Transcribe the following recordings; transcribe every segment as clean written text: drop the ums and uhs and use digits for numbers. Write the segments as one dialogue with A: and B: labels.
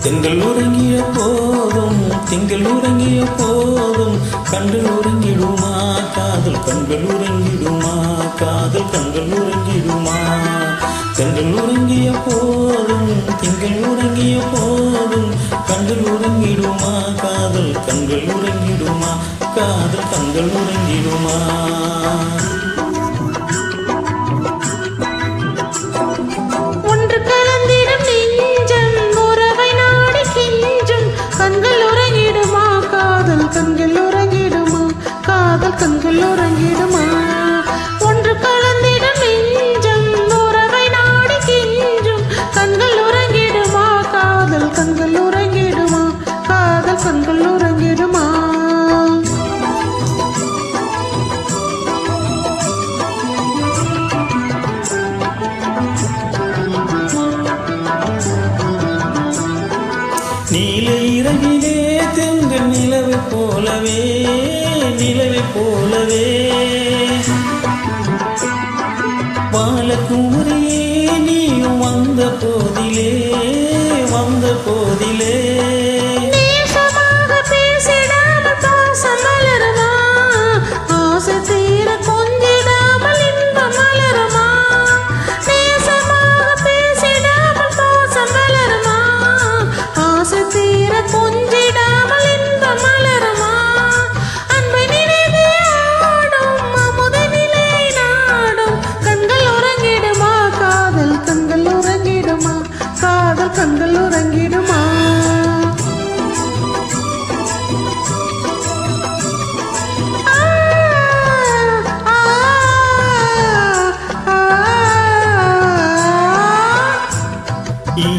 A: திங்கள் உறங்கிய போதும் திங்கள் உறங்கிய போதும் கண்கள் உறங்கிடுமா காதல் கண்கள் உறங்கிடுமா காதல் கண்கள் உறங்கிடுமா கண்கள் உறங்கிய போதும் திங்கள் உறங்கிய போதும் கண்கள் உறங்கிடுமா காதல் கண்கள் உறங்கிடுமா காதல் கண்கள் உறங்கிடுமா
B: கண்கள் உறங்கிடுமா காதல் கண்கள் உறங்கிடுமா ஒன்று கலந்திடும் நெஞ்சம் உறவை நாடி கெஞ்சும் கண்கள் உறங்கிடுமா காதல் கண்கள் உறங்கிடுமா காதல் கண்கள் உறங்கிடுமா
A: நீல இரவிலே தெங்கள் நிலவை போலவே நிலவை போலவே பாலக்கூரியே நீயும் வந்த போதிலே வந்த போதிலே
B: கண்கள் உறங்கிடுமா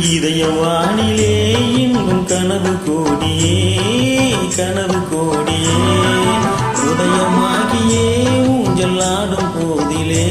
A: இதய வானிலே இன்னும் கனவு கோடியே கனவு கோடியே உதயமாகியே ஊஞ்சல் ஆடும் போதிலே